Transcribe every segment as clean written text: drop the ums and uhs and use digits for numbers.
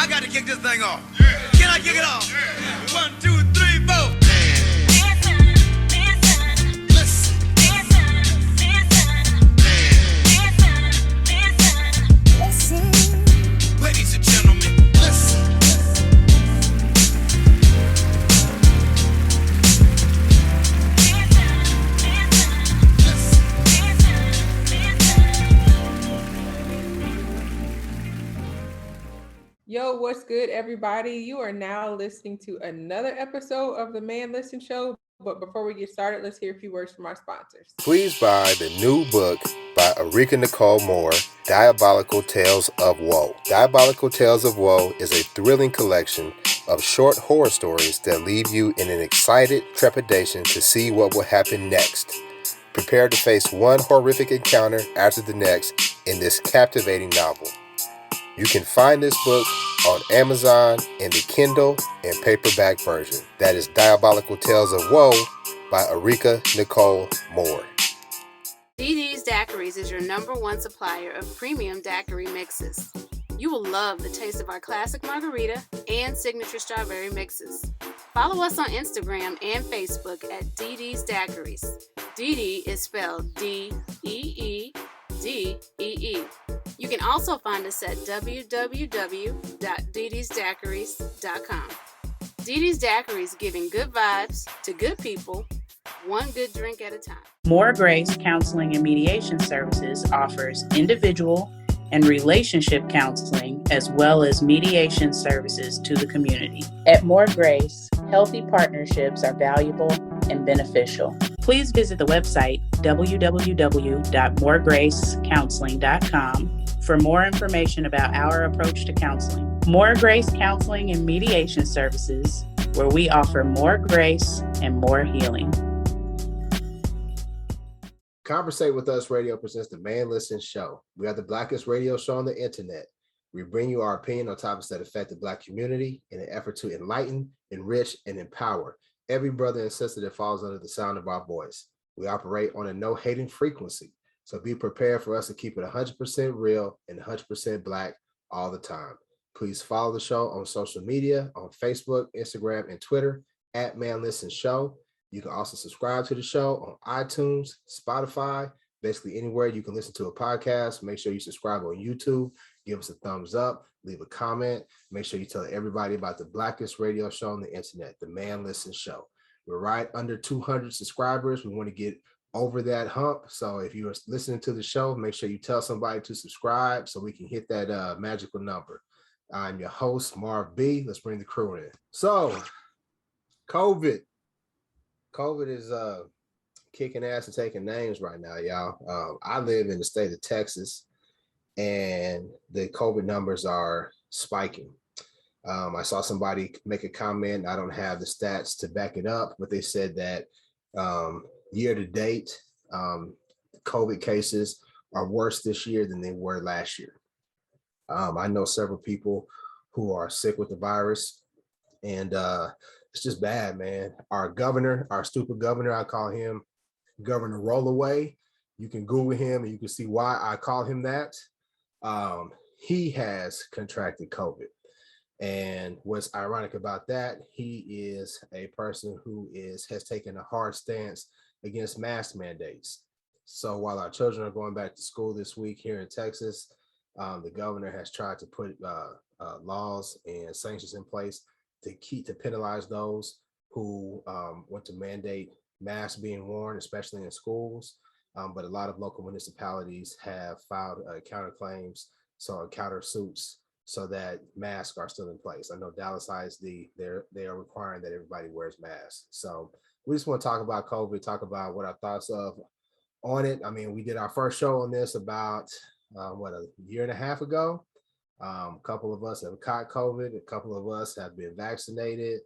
I got to kick this thing off. Can I kick it off? 1, 2, 3, 4. Ladies and gentlemen, listen. Yo, what's good, everybody? You are now listening to another episode of the Man Listen Show. But before we get started, let's hear a few words from our sponsors. Please buy the new book by Erika Nicole Moore, Diabolical Tales of Woe. Diabolical Tales of Woe is a thrilling collection of short horror stories that leave you in an excited trepidation to see what will happen next. Prepare to face one horrific encounter after the next in this captivating novel. You can find this book on Amazon in the Kindle and paperback version. That is Diabolical Tales of Woe by Erika Nicole Moore. DD's Daiquiris is your #1 supplier of premium daiquiri mixes. You will love the taste of our classic margarita and signature strawberry mixes. Follow us on Instagram and Facebook at DD's Daiquiris. DD is spelled DEEDEE. You can also find us at www.dd'sdaiquiris.com. DD's Daiquiris, giving good vibes to good people, one good drink at a time. More Grace Counseling and Mediation Services offers individual and relationship counseling as well as mediation services to the community. At More Grace, healthy partnerships are valuable and beneficial. Please visit the website www.moregracecounseling.com for more information about our approach to counseling. More Grace Counseling and Mediation Services, where we offer more grace and more healing. Conversate with Us Radio presents the Man Listen Show. We are the blackest radio show on the internet. We bring you our opinion on topics that affect the Black community in an effort to enlighten, enrich, and empower every brother and sister that falls under the sound of our voice. We operate on a no-hating frequency, so be prepared for us to keep it 100% real and 100% Black all the time. Please follow the show on social media, on Facebook, Instagram, and Twitter at Man Listen Show. You can also subscribe to the show on iTunes, Spotify, basically anywhere you can listen to a podcast. Make sure you subscribe on YouTube, give us a thumbs up, leave a comment. Make sure you tell everybody about the blackest radio show on the internet, the Man Listen Show. We're right under 200 subscribers. We want to get over that hump. So if you are listening to the show, make sure you tell somebody to subscribe so we can hit that magical number. I'm your host, Marv B. Let's bring the crew in. So, COVID is kicking ass and taking names right now, y'all. I live in the state of Texas, and the COVID numbers are spiking. I saw somebody make a comment. I don't have the stats to back it up, but they said that year to date, COVID cases are worse this year than they were last year. I know several people who are sick with the virus, and it's just bad, man. Our governor, our stupid governor, I call him Governor Rollaway. You can Google him and you can see why I call him that. He has contracted COVID. And what's ironic about that, he is a person who has taken a hard stance against mask mandates. So while our children are going back to school this week here in Texas, the governor has tried to put laws and sanctions in place to penalize those who want to mandate masks being worn, especially in schools. But a lot of local municipalities have filed counterclaims, so countersuits, so that masks are still in place. I know Dallas ISD, they are requiring that everybody wears masks. So we just want to talk about COVID, talk about what our thoughts of on it. I mean, we did our first show on this about a year and a half ago. A couple of us have caught COVID. A couple of us have been vaccinated.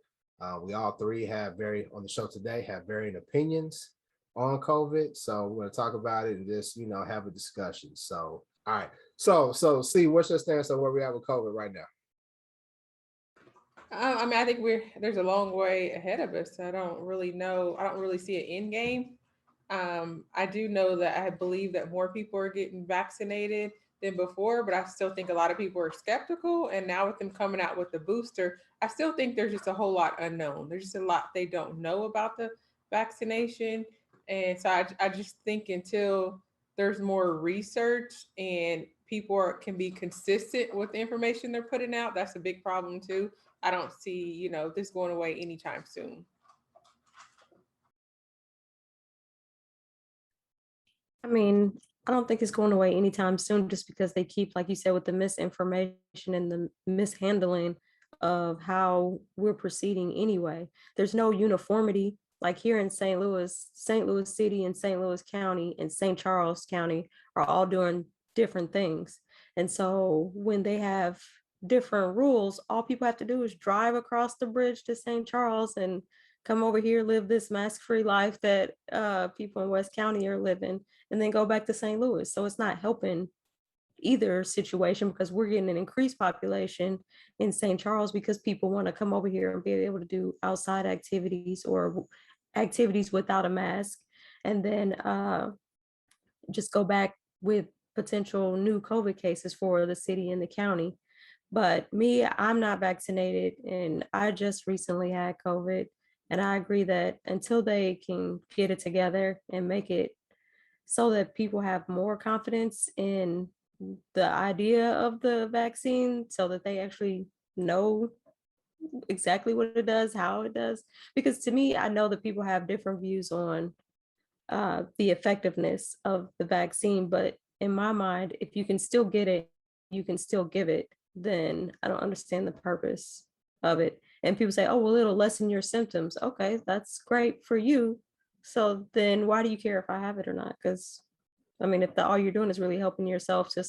We all three on the show today have varying opinions on COVID. So we're going to talk about it and just, have a discussion. So, all right. So see, what's your stance on where we are with COVID right now? I think there's a long way ahead of us. I don't really know. I don't really see an end game. I do know that I believe that more people are getting vaccinated than before, but I still think a lot of people are skeptical. And now with them coming out with the booster, I still think there's just a whole lot unknown. There's just a lot they don't know about the vaccination. And so I just think until there's more research and people can be consistent with the information they're putting out, that's a big problem too. I don't see, this going away anytime soon. I mean, I don't think it's going away anytime soon just because they keep, like you said, with the misinformation and the mishandling of how we're proceeding anyway. There's no uniformity. Like here in St. Louis City and St. Louis County and St. Charles County are all doing different things. And so when they have different rules, all people have to do is drive across the bridge to St. Charles and come over here, live this mask-free life that people in West County are living, and then go back to St. Louis. So it's not helping either situation because we're getting an increased population in St. Charles because people want to come over here and be able to do outside activities or activities without a mask, and then just go back with potential new COVID cases for the city and the county. But me, I'm not vaccinated and I just recently had COVID. And I agree that until they can get it together and make it so that people have more confidence in the idea of the vaccine, so that they actually know exactly what it does, how it does. Because to me, I know that people have different views on the effectiveness of the vaccine. But in my mind, if you can still get it, you can still give it, then I don't understand the purpose of it. And people say, oh, well, it'll lessen your symptoms. Okay, that's great for you. So then why do you care if I have it or not? Because I mean, if all you're doing is really helping yourself to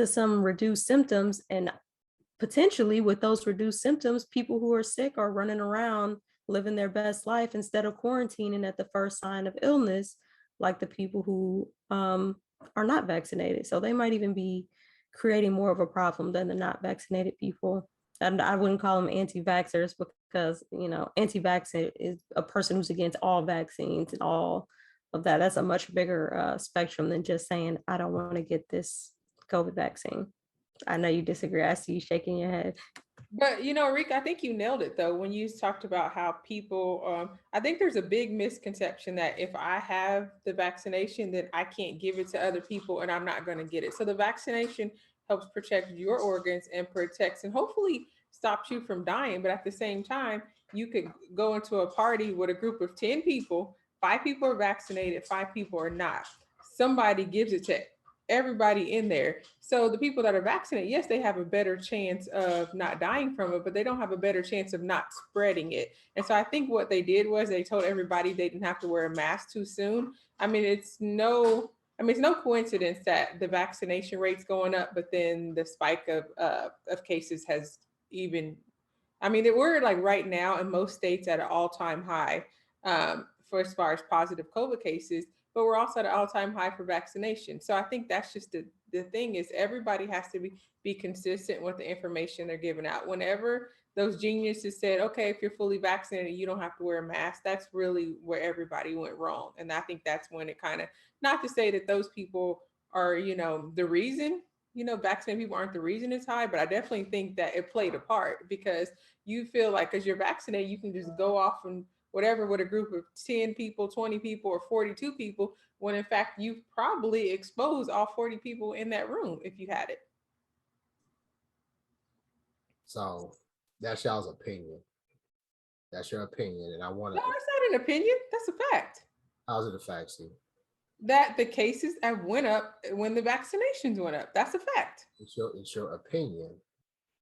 some reduced symptoms, and potentially with those reduced symptoms, people who are sick are running around living their best life instead of quarantining at the first sign of illness, like the people who are not vaccinated. So they might even be creating more of a problem than the not vaccinated people. And I wouldn't call them anti-vaxxers because, anti-vaxxer is a person who's against all vaccines and all of that. That's a much bigger spectrum than just saying, I don't want to get this COVID vaccine. I know you disagree. I see you shaking your head. But Rick, I think you nailed it though when you talked about how people. I think there's a big misconception that if I have the vaccination, then I can't give it to other people, and I'm not going to get it. So the vaccination helps protect your organs and protects and hopefully stops you from dying. But at the same time, you could go into a party with a group of 10 people. 5 people are vaccinated, 5 people are not. Somebody gives it to everybody in there. So the people that are vaccinated, yes, they have a better chance of not dying from it, but they don't have a better chance of not spreading it. And so I think what they did was they told everybody they didn't have to wear a mask too soon. It's no coincidence that the vaccination rate's going up, but then the spike of cases has even. We're like right now in most states at an all-time high for as far as positive COVID cases, but we're also at an all-time high for vaccination. So I think that's just the thing is everybody has to be consistent with the information they're giving out. Whenever those geniuses said, okay, if you're fully vaccinated, you don't have to wear a mask, that's really where everybody went wrong. And I think that's when it kind of, not to say that those people are, the reason, vaccinated people aren't the reason it's high, but I definitely think that it played a part because you feel like because you're vaccinated, you can just go off and whatever with a group of 10 people, 20 people, or 42 people, when in fact you've probably exposed all 40 people in that room if you had it. So that's y'all's opinion. That's your opinion. And I want to. No, it's not an opinion. That's a fact. How's it a fact, Steve? That the cases have went up when the vaccinations went up. That's a fact. It's your opinion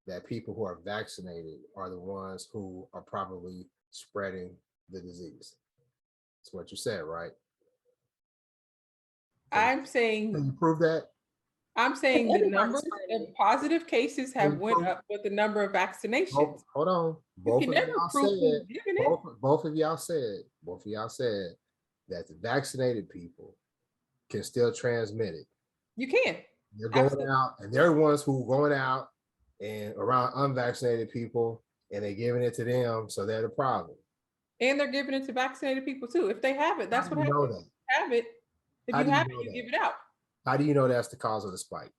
that people who are vaccinated are the ones who are probably spreading the disease. That's what you said, right? I'm saying. Can you prove that? I'm saying the number of positive cases have went up with the number of vaccinations. Hold on. Both of y'all said that the vaccinated people can still transmit it. You can. They're going out, and they're the ones who are going out and around unvaccinated people, and they're giving it to them, so they're the problem. And they're giving it to vaccinated people too. If they have it, that's what happens. Have it. If you have it, you give it out. How do you know that's the cause of the spike?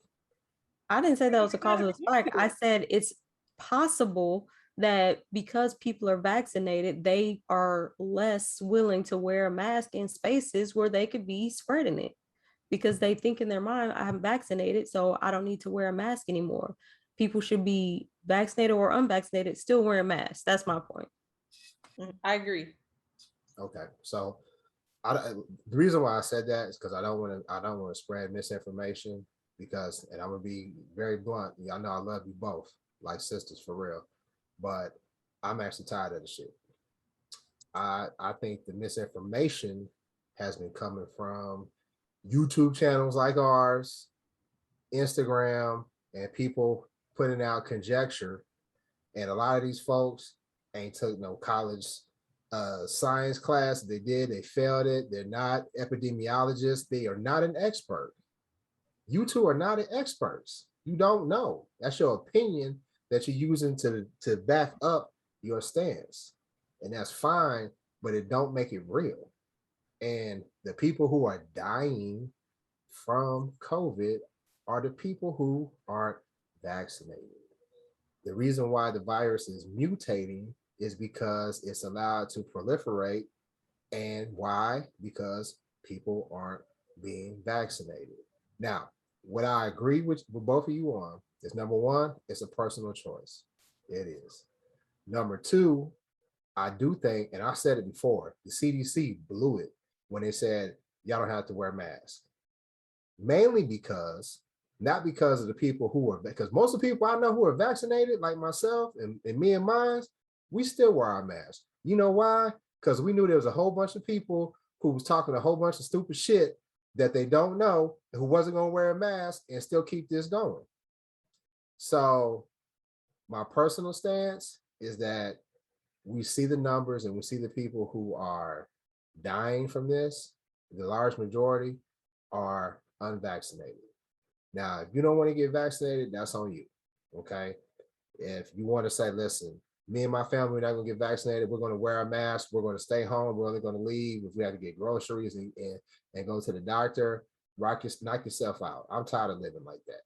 I didn't say that was the cause of the spike. I said it's possible that because people are vaccinated, they are less willing to wear a mask in spaces where they could be spreading it because they think in their mind, I'm vaccinated, so I don't need to wear a mask anymore. People should be vaccinated or unvaccinated, still wearing masks. That's my point. I agree. Okay, so the reason why I said that is because I don't want to spread misinformation because, and I'm gonna be very blunt. Y'all know I love you both, like sisters for real, but I'm actually tired of the shit. I think the misinformation has been coming from YouTube channels like ours, Instagram, and people putting out conjecture. And a lot of these folks ain't took no college science class. They did, they failed it. They're not epidemiologists. They are not an expert. You two are not experts. You don't know. That's your opinion that you're using to back up your stance. And that's fine, but it don't make it real. And the people who are dying from COVID are the people who aren't vaccinated. The reason why the virus is mutating is because it's allowed to proliferate. And why? Because people aren't being vaccinated. Now, what I agree with both of you on is number one, it's a personal choice. It is. Number two, I do think, and I said it before, the CDC blew it when they said y'all don't have to wear masks. Mainly because, not because of the people who are, because most of the people I know who are vaccinated, like myself and me and mine, we still wear our masks. You know why? Because we knew there was a whole bunch of people who was talking a whole bunch of stupid shit that they don't know, who wasn't going to wear a mask and still keep this going. So my personal stance is that we see the numbers and we see the people who are dying from this. The large majority are unvaccinated. Now, if you don't want to get vaccinated, that's on you. Okay. If you want to say, listen, me and my family, we're not going to get vaccinated. We're going to wear a mask. We're going to stay home. We're only going to leave if we have to get groceries and go to the doctor. Knock yourself out. I'm tired of living like that.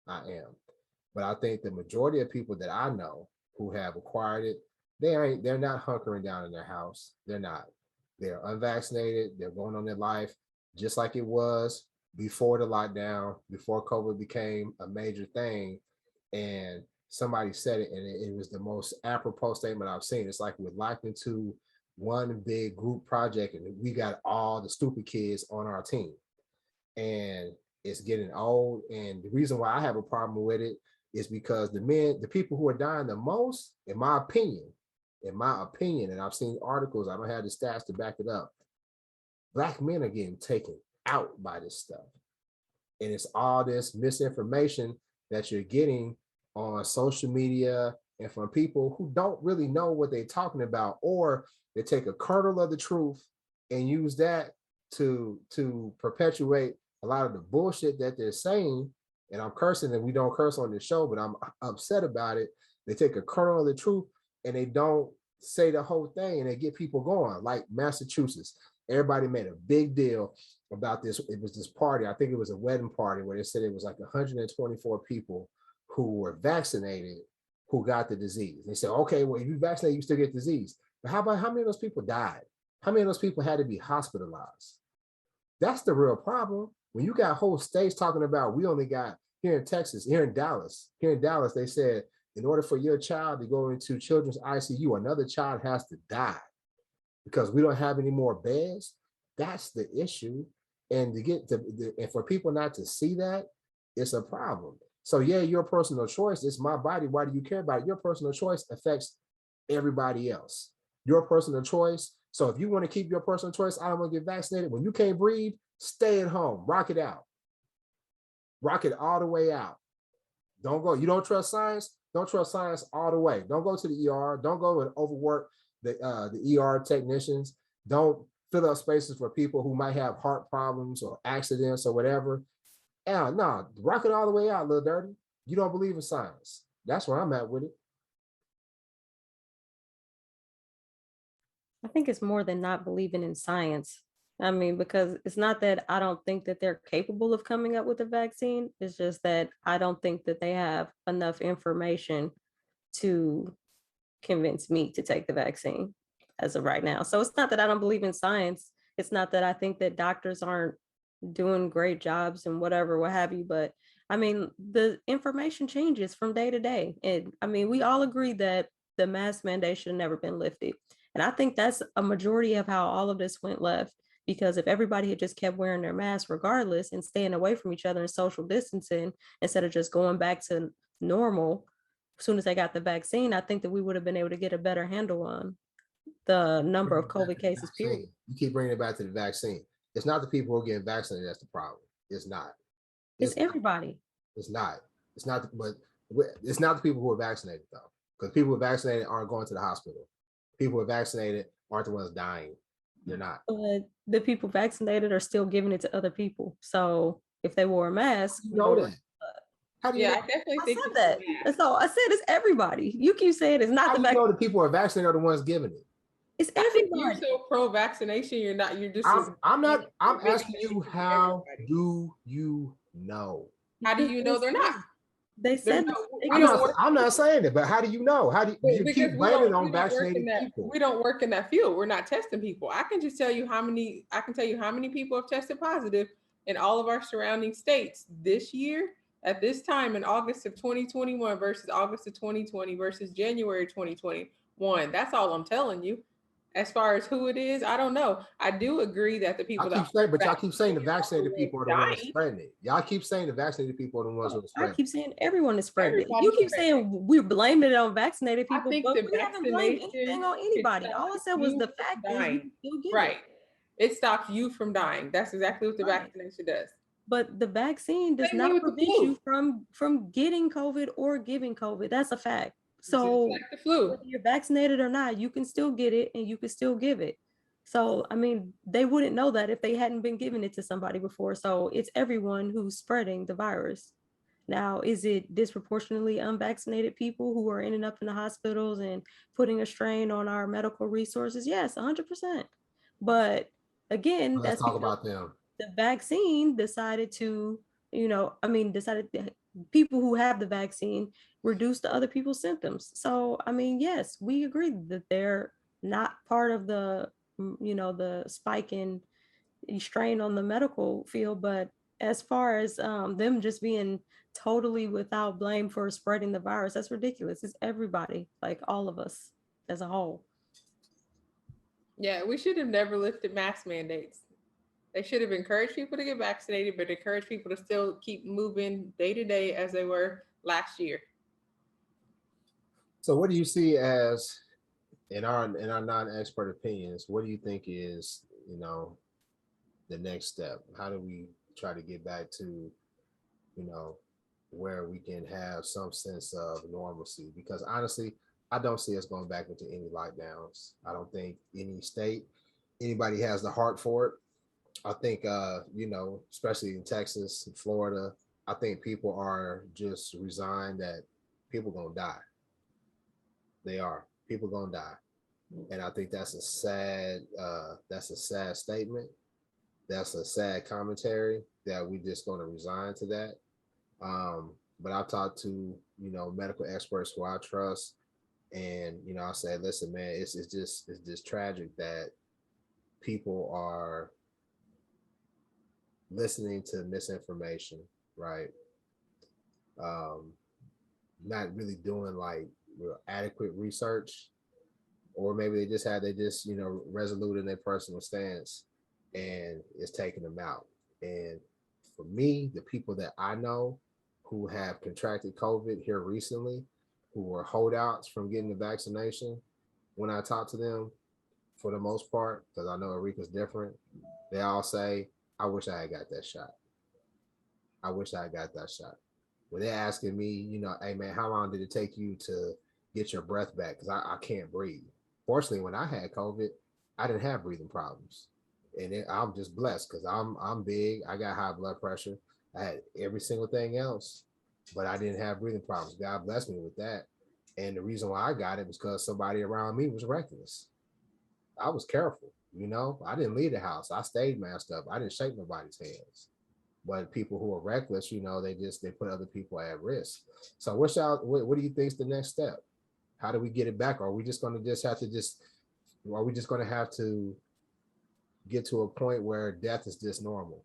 I am. But I think the majority of people that I know who have acquired it, they're not hunkering down in their house. They're not. They're unvaccinated. They're going on their life just like it was before the lockdown, before COVID became a major thing. And somebody said it, and it was the most apropos statement I've seen. It's like we're locked into one big group project and we got all the stupid kids on our team. And it's getting old. And the reason why I have a problem with it is because the people who are dying the most, in my opinion, and I've seen articles, I don't have the stats to back it up, Black men are getting taken out by this stuff. And it's all this misinformation that you're getting on social media and from people who don't really know what they're talking about, or they take a kernel of the truth and use that to perpetuate a lot of the bullshit that they're saying. And I'm cursing, and we don't curse on this show, but I'm upset about it. They take a kernel of the truth and they don't say the whole thing, and they get people going. Like Massachusetts, everybody made a big deal about this. It was this party, I think it was a wedding party, where they said it was like 124 people who were vaccinated who got the disease. They said, okay, well, if you vaccinate, you still get disease. But how about how many of those people died? How many of those people had to be hospitalized? That's the real problem. When you got whole states talking about, we only got here in Texas, here in Dallas, they said, in order for your child to go into children's ICU, another child has to die because we don't have any more beds. That's the issue. And and for people not to see that, it's a problem. So yeah, your personal choice, it's my body. Why do you care about it? Your personal choice affects everybody else. Your personal choice. So if you want to keep your personal choice, I don't want to get vaccinated. When you can't breathe, stay at home, rock it out. Rock it all the way out. Don't go. You don't trust science? Don't trust science all the way. Don't go to the ER. Don't go and overwork the ER technicians. Don't fill up spaces for people who might have heart problems or accidents or whatever. No, rock it all the way out, Lil Dirty. You don't believe in science. That's where I'm at with it. I think it's more than not believing in science. I mean, because it's not that I don't think that they're capable of coming up with a vaccine. It's just that I don't think that they have enough information to convince me to take the vaccine as of right now. So it's not that I don't believe in science. It's not that I think that doctors aren't doing great jobs and whatever, what have you. But I mean, the information changes from day to day. And I mean, we all agree that the mask mandate should have never been lifted. And I think that's a majority of how all of this went left. Because if everybody had just kept wearing their masks regardless and staying away from each other and social distancing instead of just going back to normal, as soon as they got the vaccine, I think that we would have been able to get a better handle on the number Bring of it back COVID to the cases, period. vaccine. You keep bringing it back to the vaccine. It's not the people who are getting vaccinated that's the problem. It's not. It's It's not. everybody. It's not. It's not. But it's not the people who are vaccinated though, because people who are vaccinated aren't going to the hospital. People who are vaccinated aren't the ones dying. They're not. But the people vaccinated are still giving it to other people. So if they wore a mask, You know that. How do you Yeah, know? I definitely I think said it's that. That's all I said. It's everybody. You keep saying it's not How the do you know vaccine. the people who are vaccinated are the ones giving it? It's I think you're everybody. so pro-vaccination. You're not. You're just. I'm not. I'm giving asking it you, to how everybody. do you know? How do you know they're not? They There's said no. they We can don't work. I'm not saying it, but how do you know? How do you Because keep we blaming it don't. on We don't work in vaccinated that. people? We don't work in that field. We're not testing people. I can just tell you how many. I can tell you how many people have tested positive in all of our surrounding states this year at this time in August of 2021 versus August of 2020 versus January 2021. That's all I'm telling you. As far as who it is, I don't know. I do agree that the people that Y'all keep saying the vaccinated are people are the ones dying. spreading it. Y'all keep saying the vaccinated people are the ones who are I spreading it. keep saying everyone is spreading it. You Everybody's keep spreading saying we're blaming it on vaccinated I people, think but the we haven't blamed vaccination anything on could anybody. stop All I said was you the from fact is you dying. can still get Right. it. It stops you from dying. That's exactly what the Right. vaccination does. But the vaccine does Same way not with the prevent flu. you from getting COVID or giving COVID. That's a fact. Just So like the flu. whether you're vaccinated or not, you can still get it and you can still give it. So I mean, they wouldn't know that if they hadn't been giving it to somebody before. So it's everyone who's spreading the virus. Now, is it disproportionately unvaccinated people who are ending up in the hospitals and putting a strain on our medical resources? Yes, 100%. But again, Let's that's talk because about them. the vaccine decided to, decided that people who have the vaccine reduce the other people's symptoms. So, I mean, yes, we agree that they're not part of the, the spike in strain on the medical field, but as far as them just being totally without blame for spreading the virus, that's ridiculous. It's everybody, like all of us as a whole. Yeah, we should have never lifted mask mandates. They should have encouraged people to get vaccinated, but encouraged people to still keep moving day to day as they were last year. So what do you see as, in our non-expert opinions, what do you think is, the next step? How do we try to get back to, where we can have some sense of normalcy? Because honestly, I don't see us going back into any lockdowns. I don't think anybody has the heart for it. I think, especially in Texas and Florida, I think people are just resigned that people gonna die. They are. People gonna die. And I think that's a sad statement. That's a sad commentary that we just gonna resign to that. But I've talked to, medical experts who I trust, and I said, listen, man, it's just tragic that people are listening to misinformation, right? Um, not really doing like adequate research, or maybe they just resolute in their personal stance, and it's taking them out. And for me, the people that I know who have contracted COVID here recently, who were holdouts from getting the vaccination, when I talk to them, for the most part, because I know Erika's different, they all say, I wish I had got that shot. I wish I had got that shot. When they're asking me, hey man, how long did it take you to get your breath back? Because I can't breathe. Fortunately, when I had COVID, I didn't have breathing problems. And I'm just blessed because I'm big. I got high blood pressure. I had every single thing else, but I didn't have breathing problems. God blessed me with that. And the reason why I got it was because somebody around me was reckless. I was careful. I didn't leave the house. I stayed masked up. I didn't shake nobody's hands. But people who are reckless, they put other people at risk. So what do you think is the next step? How do we get it back? Are we just going to are we just going to have to get to a point where death is just normal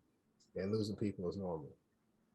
and losing people is normal?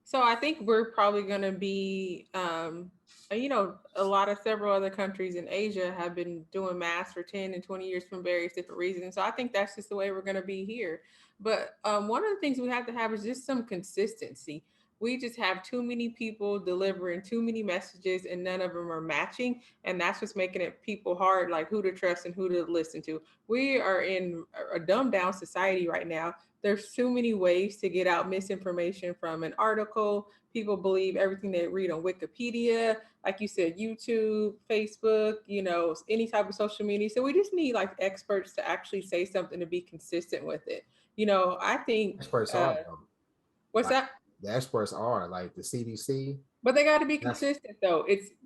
So I think we're probably going to be, a lot of several other countries in Asia have been doing masks for 10 and 20 years for various different reasons. So I think that's just the way we're going to be here. But one of the things we have to have is just some consistency. We just have too many people delivering too many messages and none of them are matching. And that's what's making it people hard, like who to trust and who to listen to. We are in a dumbed down society right now. There's too many ways to get out misinformation from an article. People believe everything they read on Wikipedia, like you said, YouTube, Facebook, any type of social media. So we just need like experts to actually say something to be consistent with it. I think Experts are what's like that? the experts are like the CDC. But they got to be That's consistent though.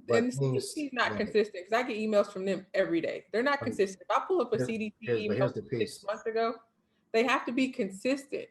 but And the things. CDC is not But consistent because I get emails from them every day. They're not consistent. If I pull up a CDC email here's the from six piece. months ago, they have to be consistent.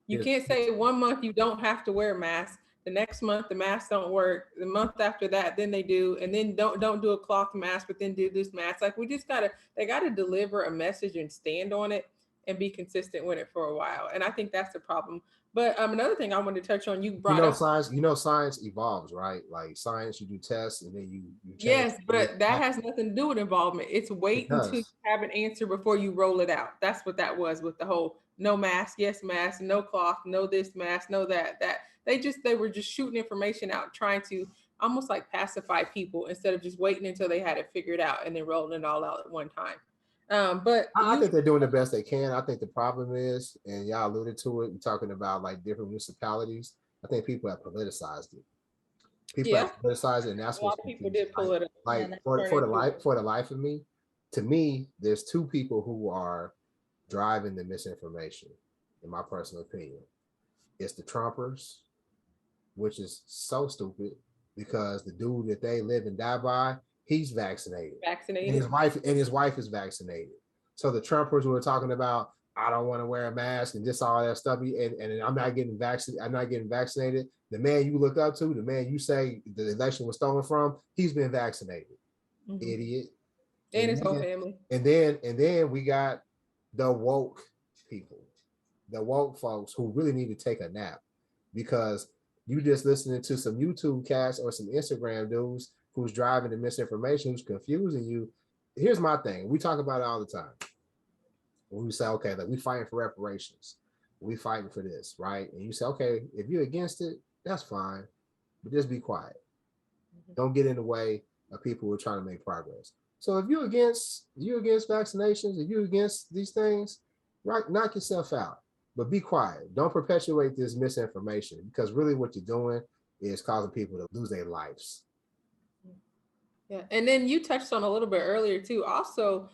You Here's can't say 1 month you don't have to wear a mask. The next month the masks don't work. The month after that, then they do, and then don't do a cloth mask, but then do this mask. Like they gotta deliver a message and stand on it and be consistent with it for a while. And I think that's the problem. But another thing I wanted to touch on, you brought up Science evolves, right? Like science, you do tests and then you change. yes, but that has nothing to do with involvement. It's It wait until you does. have an answer before you roll it out. That's what that was with the whole no mask, yes mask, no cloth, no this mask, no that. They were just shooting information out, trying to almost like pacify people instead of just waiting until they had it figured out and then rolling it all out at one time. But I you think they're doing the best they can. I think the problem is, and y'all alluded to it, talking about like different municipalities. I think people have politicized it. People yeah, have politicized it, and that's a lot what's of people confusing. did pull it up. Like And that for turned for the into life for the life of me, to me, there's two people who are driving the misinformation, in my personal opinion. It's the Trumpers, which is so stupid because the dude that they live and die by, he's vaccinated. And vaccinated. his wife is vaccinated. So the Trumpers who are talking about, I don't want to wear a mask and just all that stuff, and I'm not getting vaccinated. I'm not getting vaccinated. The man you look up to, the man you say the election was stolen from, he's been vaccinated. Mhm. Idiot. And his whole family. And then we got the woke people, the woke folks who really need to take a nap because you just listening to some YouTube cats or some Instagram dudes who's driving the misinformation, who's confusing you. Here's my thing. We talk about it all the time. When we say, okay, like we fighting for reparations, we fighting for this, right? And you say, okay, if you're against it, that's fine, but just be quiet. Don't get in the way of people who are trying to make progress. So if you're against vaccinations, if you're against these things, right, knock yourself out. But be quiet. Don't perpetuate this misinformation because really what you're doing is causing people to lose their lives. Yeah, and then you touched on a little bit earlier too. Also,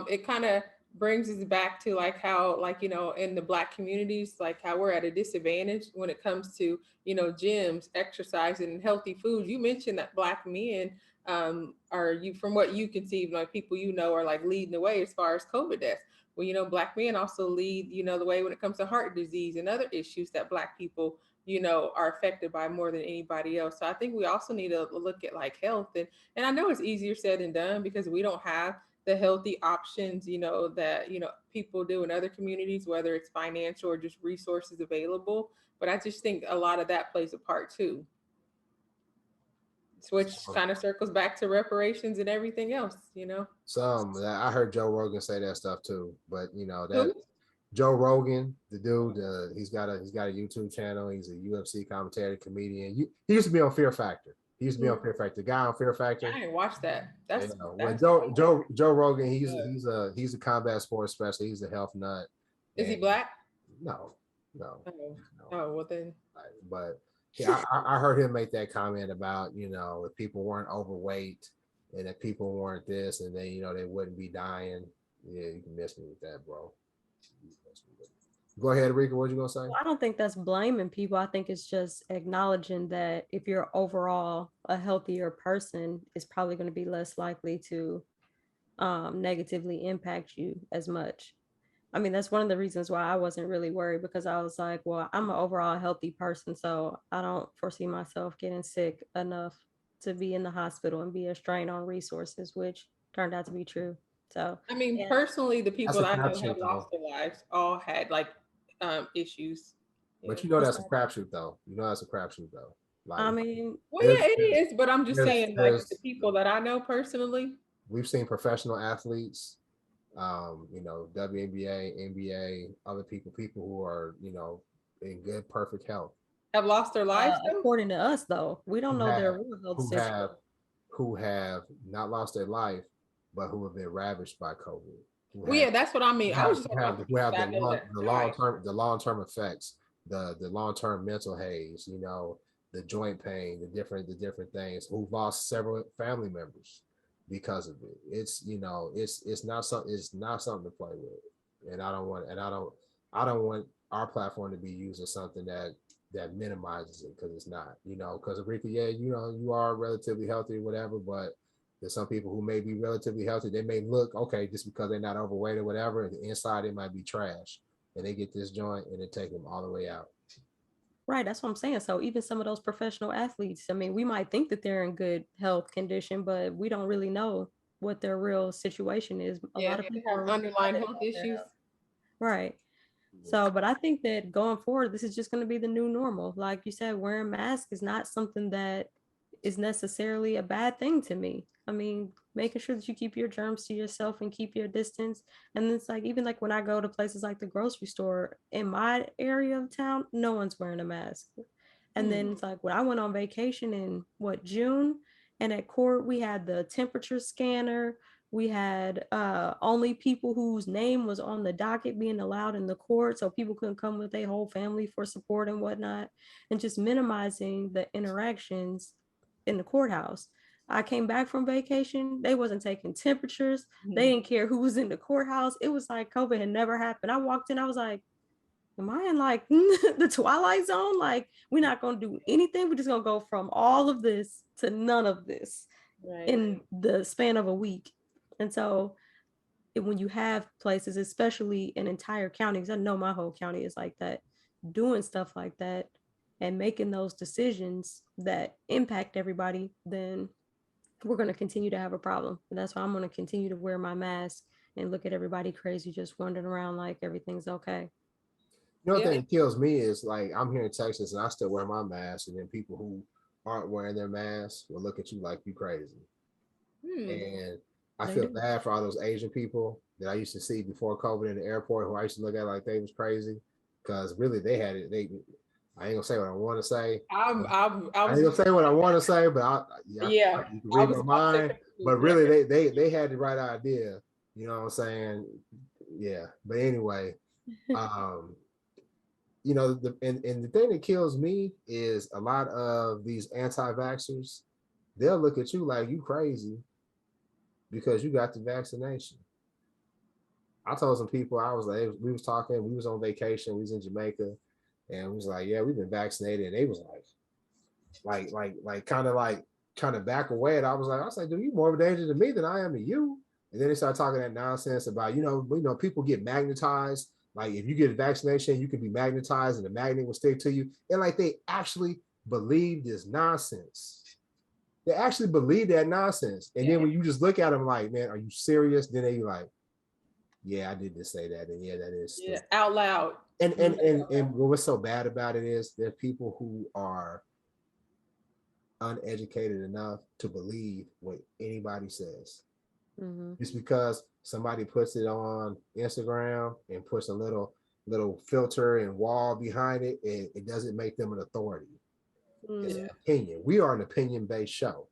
it kind of brings us back to like how, like in the Black communities, like how we're at a disadvantage when it comes to gyms, exercising, and healthy food. You mentioned that Black men are you from what you can see, like people are like leading the way as far as COVID deaths. Well, Black men also lead the way when it comes to heart disease and other issues that Black people are affected by more than anybody else. So I think we also need to look at like health and I know it's easier said than done because we don't have the healthy options, that, people do in other communities, whether it's financial or just resources available. But I just think a lot of that plays a part too. Which kind of circles back to reparations and everything else. I heard Joe Rogan say that stuff too, but that Who? Joe Rogan, the dude, he's got a YouTube channel. He's a UFC commentator, comedian. He used to be on Fear Factor. He used to be on Fear Factor. The guy on Fear Factor. I didn't watch that. When Joe Rogan, he's a combat sports specialist. He's a health nut. Is he Black? No. Oh, well then. But yeah, I heard him make that comment about if people weren't overweight and if people weren't this and then they wouldn't be dying. Yeah, you can miss me with that, bro. Go ahead, Rika. What you gonna say? I don't think that's blaming people. I think it's just acknowledging that if you're overall a healthier person, it's probably going to be less likely to negatively impact you as much. I mean, that's one of the reasons why I wasn't really worried, because I was like, well, I'm an overall healthy person, so I don't foresee myself getting sick enough to be in the hospital and be a strain on resources, which turned out to be true. So, I mean, yeah. personally, the That's people a I know crapshoot have though. lost their lives all had like issues. Yeah. But you know What's that's a that? crapshoot though. You know that's a crapshoot though. I Like mean, Well, there's yeah, it there's is, but I'm just there's, saying, like the there's people that I know personally. we've seen professional athletes, WNBA, NBA, other people who are, in good, perfect health, Have lost their lives though. according to us, though, we don't who know their have real health who have situation. who have not lost their life, but who have been ravaged by COVID, who Well, have yeah, that's what I mean. I was just talking about the who people have that I know that died. the long term effects, the long term mental haze, the joint pain, the different things, who've lost several family members because of it. It's not something to play with, and I don't want our platform to be used as something that minimizes it, because it's not, because Aretha, yeah, you are relatively healthy, whatever, but there's some people who may be relatively healthy. They may look okay just because they're not overweight or whatever, and the inside it might be trash. And they get this joint and it take them all the way out. Right, that's what I'm saying. So even some of those professional athletes, I mean, we might think that they're in good health condition, but we don't really know what their real situation is. A Yeah, lot if of they people have are really underlying private health about their issues. health. Right. So, but I think that going forward, this is just going to be the new normal. Like you said, wearing masks is not something that is necessarily a bad thing to me. I mean, making sure that you keep your germs to yourself and keep your distance. And it's like, even like when I go to places like the grocery store in my area of town, no one's wearing a mask. And then it's like when I went on vacation in June, and at court, we had the temperature scanner. We had only people whose name was on the docket being allowed in the court, so people couldn't come with their whole family for support and whatnot, and just minimizing the interactions in the courthouse. I came back from vacation. They wasn't taking temperatures. They didn't care who was in the courthouse. It was like COVID had never happened. I walked in, I was like, am I in like the Twilight Zone? Like, we're not going to do anything. We're just going to go from all of this to none of this Right. in the span of a week. And so when you have places, especially in entire counties, I know my whole county is like that, doing stuff like that and making those decisions that impact everybody, then we're going to continue to have a problem. And that's why I'm going to continue to wear my mask and look at everybody crazy, just wandering around like everything's okay. The Yeah. thing that kills me is, like, I'm here in Texas and I still wear my mask, and then people who aren't wearing their masks will look at you like you crazy. And I They feel do. bad for all those Asian people that I used to see before COVID in the airport, who I used to look at like they was crazy, because really they had it. I ain't gonna say what I want to say. I I was ain't gonna say what I want to say, but yeah. you can I read was my about to say mind. But really, they had the right idea. You know what I'm saying? Yeah. But anyway, um, and the thing that kills me is a lot of these anti-vaxxers. They'll look at you like you crazy because you got the vaccination. I told some people, I was like, we was talking, we was on vacation, we was in Jamaica, and we was like, yeah, we've been vaccinated, and they was like kind of like trying to back away. And I was like, dude, you more of a danger to me than I am to you. And then they started talking that nonsense about, people get magnetized. Like, if you get a vaccination, you can be magnetized and the magnet will stick to you. And like, they actually believe this nonsense. They actually believe that nonsense. And then when you just look at them like, man, are you serious? Then they like, yeah, I did just say that. And yeah, that is out loud. and what's so bad about it is there are people who are uneducated enough to believe what anybody says. Just because somebody puts it on Instagram and puts a little filter and wall behind it, it doesn't make them an authority. It's an opinion. We are an opinion-based show.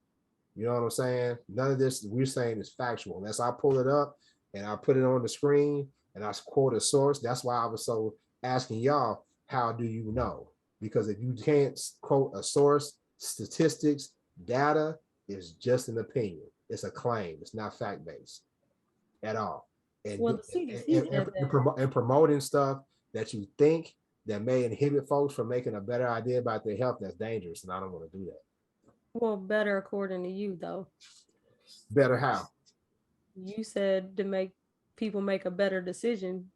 You know what I'm saying? None of this we're saying is factual. Unless I pull it up and I put it on the screen and I quote a source. That's why I was so asking y'all, how do you know? Because if you can't quote a source, statistics, data is just an opinion. It's a claim. It's not fact-based at all. And, Well, the CDC said that. and promoting stuff that you think that may inhibit folks from making a better idea about their health, that's dangerous. And I don't want to do that. Well, better according to you, though. Better how? You said to make people make a better decision.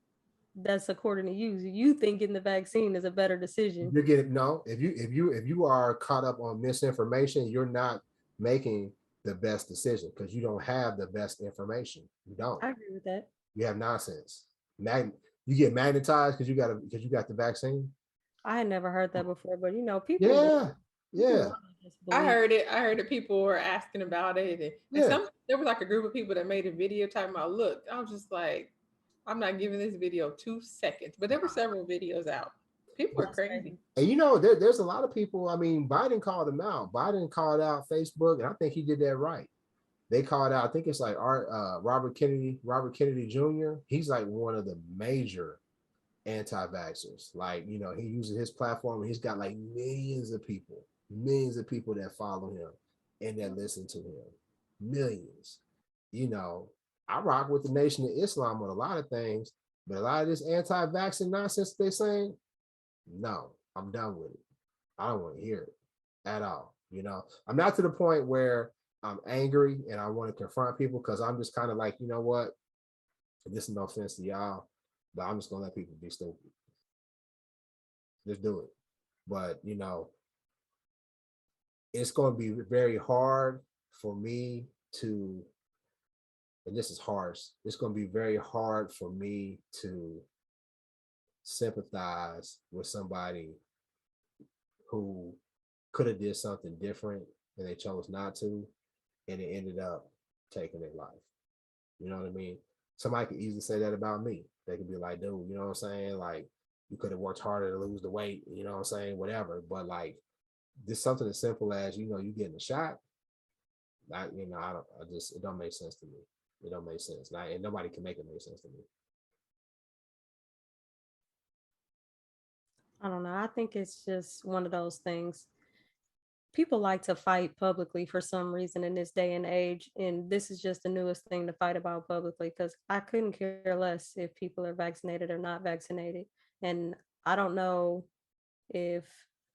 That's according to you. You think getting the vaccine is a better decision. You're getting no. If you are caught up on misinformation, you're not making the best decision because you don't have the best information. You don't. I agree with that. You have nonsense. You get magnetized because you got the vaccine. I had never heard that before, but people. Yeah, people yeah, love to just I believe. heard it. I heard that people were asking about it, and yeah. there was like a group of people that made a video talking about. Look, I was just like, I'm not giving this video 2 seconds, but there were several videos out. People are That's crazy. And there's a lot of people. I mean, Biden called him out. Biden called out Facebook, and I think he did that right. They called out. I think it's like Robert Kennedy Jr. He's like one of the major anti-vaxxers. Like, he uses his platform and he's got like millions of people that follow him and that listen to him. Millions. I rock with the Nation of Islam on a lot of things, but a lot of this anti-vaccine nonsense they're saying, no, I'm done with it. I don't want to hear it at all. I'm not to the point where I'm angry and I want to confront people because I'm just kind of like, you know what? This is no offense to y'all, but I'm just gonna let people be stupid. Just do it. But it's gonna be very hard for me to, and this is harsh, it's gonna be very hard for me to sympathize with somebody who could have did something different and they chose not to, and it ended up taking their life. You know what I mean? Somebody could easily say that about me. They could be like, dude, you know what I'm saying? Like, you could have worked harder to lose the weight, you know what I'm saying? Whatever. But like, just something as simple as, you getting a shot. It don't make sense to me. It don't make sense. And nobody can make it make sense to me. I don't know. I think it's just one of those things. People like to fight publicly for some reason in this day and age. And this is just the newest thing to fight about publicly because I couldn't care less if people are vaccinated or not vaccinated. And I don't know if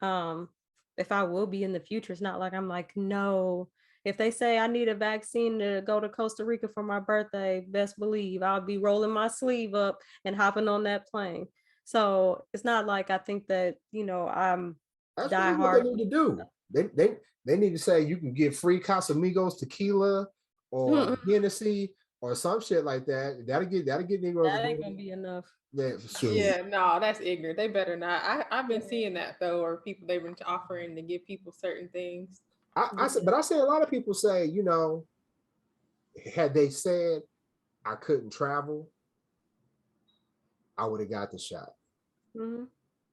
um if I will be in the future. It's not like I'm like, no. If they say I need a vaccine to go to Costa Rica for my birthday, best believe I'll be rolling my sleeve up and hopping on that plane. So it's not like I think that, I'm That's die really what they hard. need to do. They need to say you can get free Casamigos tequila or Hennessy or some shit like that. That'll get Negroes. That ain't gonna be enough. Yeah, sure. Yeah, no, that's ignorant. They better not. I've been seeing that though, or people they've been offering to give people certain things. I say a lot of people say, had they said I couldn't travel, I would have got the shot. Mm-hmm.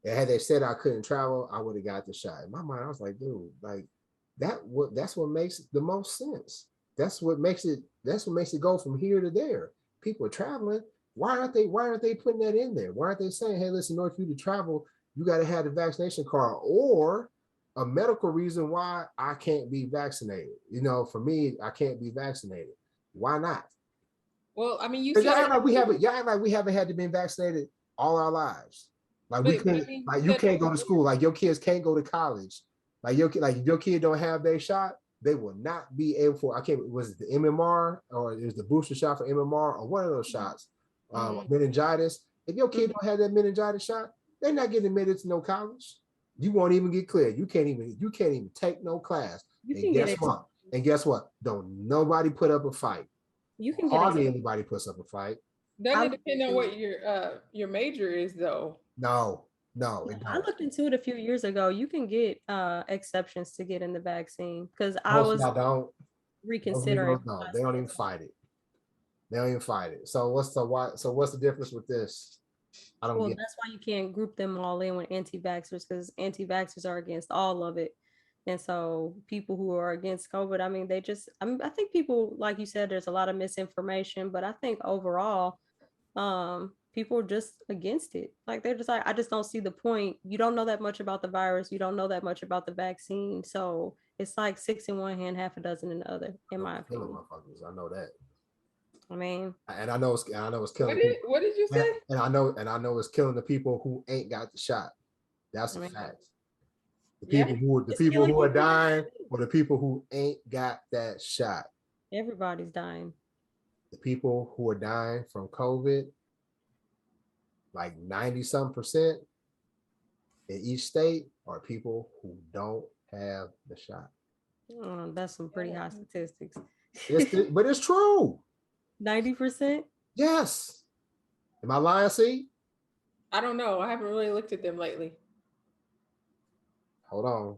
And had they said I couldn't travel, I would have got the shot. In my mind, I was like, dude, like that's what makes the most sense. That's what makes it go from here to there. People are traveling. Why aren't they putting that in there? Why aren't they saying, hey, listen, in order for you to travel, you got to have the vaccination card or a medical reason why I can't be vaccinated. For me, I can't be vaccinated. Why not? Well, I mean, Y'all act like we haven't had to be vaccinated all our lives. Like we can't, like you can't go to school, like your kids can't go to college, like your kid don't have their shot, they will not be able for. Was it the MMR or it was the booster shot for MMR or one of those shots, meningitis. If your kid don't have that meningitis shot, they're not getting admitted to no college. You won't even get cleared. You can't even take no class. And guess what? Don't nobody put up a fight. You can hardly anybody puts up a fight. Doesn't it depend on what your major is though? No. I looked into it a few years ago. You can get exceptions to get in the vaccine because I Most was don't. reconsidering. No, they don't even fight it. So what's the difference with this? I don't get. That's why you can't group them all in with anti-vaxxers because anti-vaxxers are against all of it. And so people who are against COVID, I mean, I think people, like you said, there's a lot of misinformation, but I think overall, people are just against it. Like they're just like, I just don't see the point. You don't know that much about the virus. You don't know that much about the vaccine. So it's like 6 in one hand, half a dozen in the other, in my opinion. I know that. I mean, and I know it's killing. What did you say? And I know it's killing the people who ain't got the shot. That's a fact. The people who are dying, or the people who ain't got that shot. Everybody's dying. the people who are dying from COVID, like 90-some% in each state, are people who don't have the shot. That's some pretty high statistics. But it's true. 90%? Yes. Am I lying, see? I don't know. I haven't really looked at them lately. Hold on.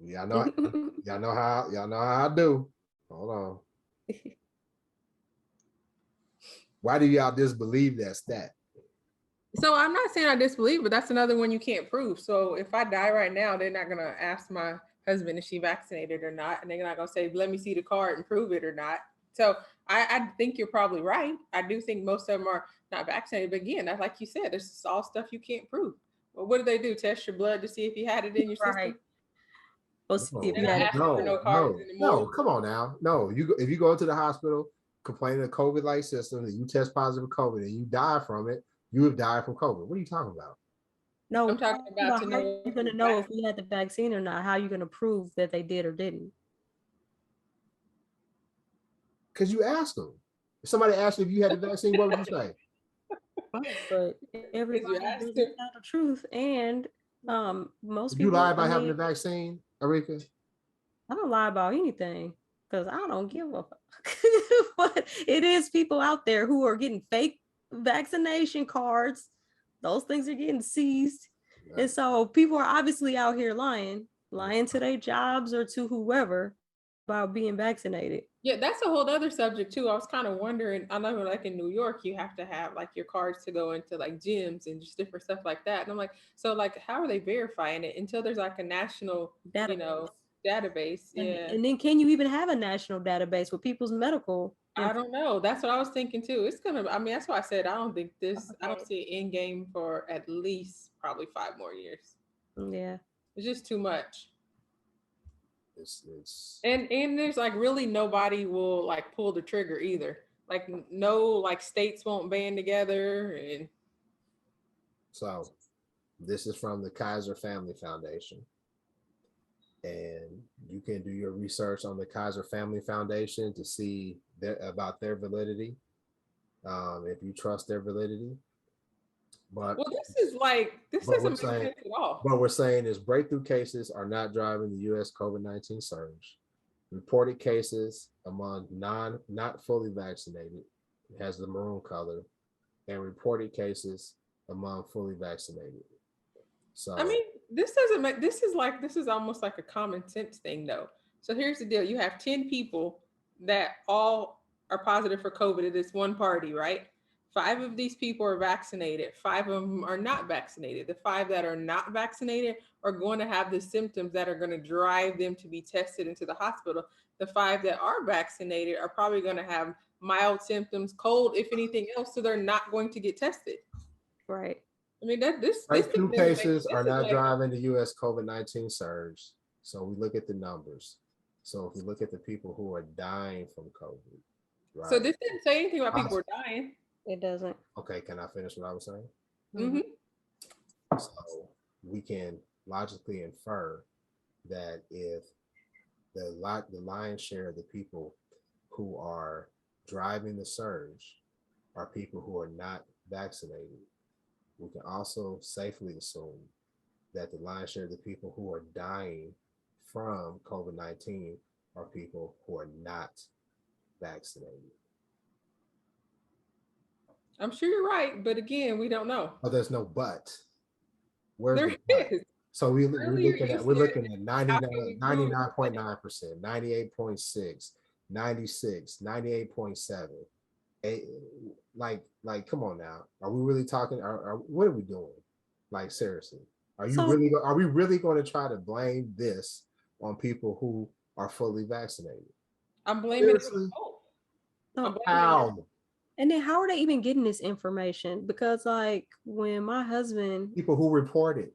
Y'all know how I do. Hold on. Why do y'all disbelieve that stat? So I'm not saying I disbelieve, but that's another one you can't prove. So if I die right now, they're not gonna ask my husband if she vaccinated or not, and they're not gonna say, "Let me see the card and prove it or not." So I think you're probably right. I do think most of them are not vaccinated, but again, that's like you said, this is all stuff you can't prove. Well, what do they do? Test your blood to see if you had it in your system? Right. We'll see if They're you not had asking for no cards no. anymore. Come on now. No, if you go into the hospital complaining of COVID-like systems and you test positive for COVID and you die from it, you have died from COVID. What are you talking about? No, I'm talking about to how know you're gonna know if we had the vaccine or not. How you gonna prove that they did or didn't? Because you asked them. If somebody asked you if you had the vaccine, what would you say? But everybody asked doesn't them. tell the truth, and most You people. lie about I having mean, the vaccine, Arika? I don't lie about anything because I don't give a fuck. But it is people out there who are getting fake vaccination cards. Those things are getting seized. Yeah. And so people are obviously out here lying to their jobs or to whoever about being vaccinated. Yeah, that's a whole other subject too. I was kind of wondering. I know, like in New York, you have to have like your cards to go into like gyms and just different stuff like that. And I'm like, so like, how are they verifying it until there's like a national, Database. database? And, Yeah, and then can you even have a national database with people's medical I don't know. That's what I was thinking too. It's gonna. I mean, that's why I said I don't think this. I don't Okay. see an end game for at least probably 5 more years. Yeah. It's just too much. It's And there's like really nobody will like pull the trigger either. Like no like states won't band together and so this is from the Kaiser Family Foundation. And you can do your research on the Kaiser Family Foundation to see about their validity, if you trust their validity. But well, this doesn't make sense at all. what we're saying is breakthrough cases are not driving the U.S. COVID-19 surge. Reported cases among not fully vaccinated, it has the maroon color, and reported cases among fully vaccinated. So I mean, this doesn't make this is almost like a common sense thing though. So here's the deal. You have 10 people that all are positive for COVID at this one party, right? 5 of these people are vaccinated. 5 of them are not vaccinated. The 5 that are not vaccinated are going to have the symptoms that are going to drive them to be tested into the hospital. The 5 that are vaccinated are probably going to have mild symptoms, cold, if anything else, so they're not going to get tested. Right. I mean, this breakthrough doesn't make cases are sense. not driving the U.S. COVID-19 surge. So we look at the numbers. So if we look at the people who are dying from COVID, right? So this didn't say anything about people are dying. It doesn't. Okay, can I finish what I was saying? Mm-hmm. So we can logically infer that if the lion's share of the people who are driving the surge are people who are not vaccinated, we can also safely assume that the lion's share of the people who are dying from COVID-19 are people who are not vaccinated. I'm sure you're right, but again, we don't know. Oh, there's no but. Where's There the but? is. So we're Earlier looking you at said, 99, how can we prove 99.9%, 98.6, 96, 98.7. Like, come on now. Are we really talking? What are we doing? Like, seriously, are we really going to try to blame this on people who are fully vaccinated? I'm blaming it Seriously? on both. No. I'm blaming it How? And then how are they even getting this information? Because like when my husband, People who report it.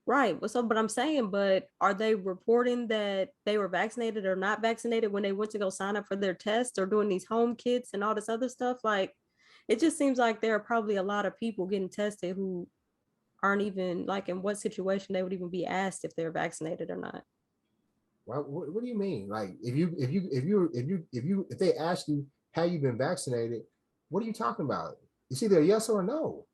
right. So, but I'm saying, but are they reporting that they were vaccinated or not vaccinated when they went to go sign up for their test or doing these home kits and all this other stuff? Like, it just seems like there are probably a lot of people getting tested who aren't even like in what situation they would even be asked if they're vaccinated or not. What do you mean? Like if they ask you, have you been vaccinated? What are you talking about? It's either a yes or a no.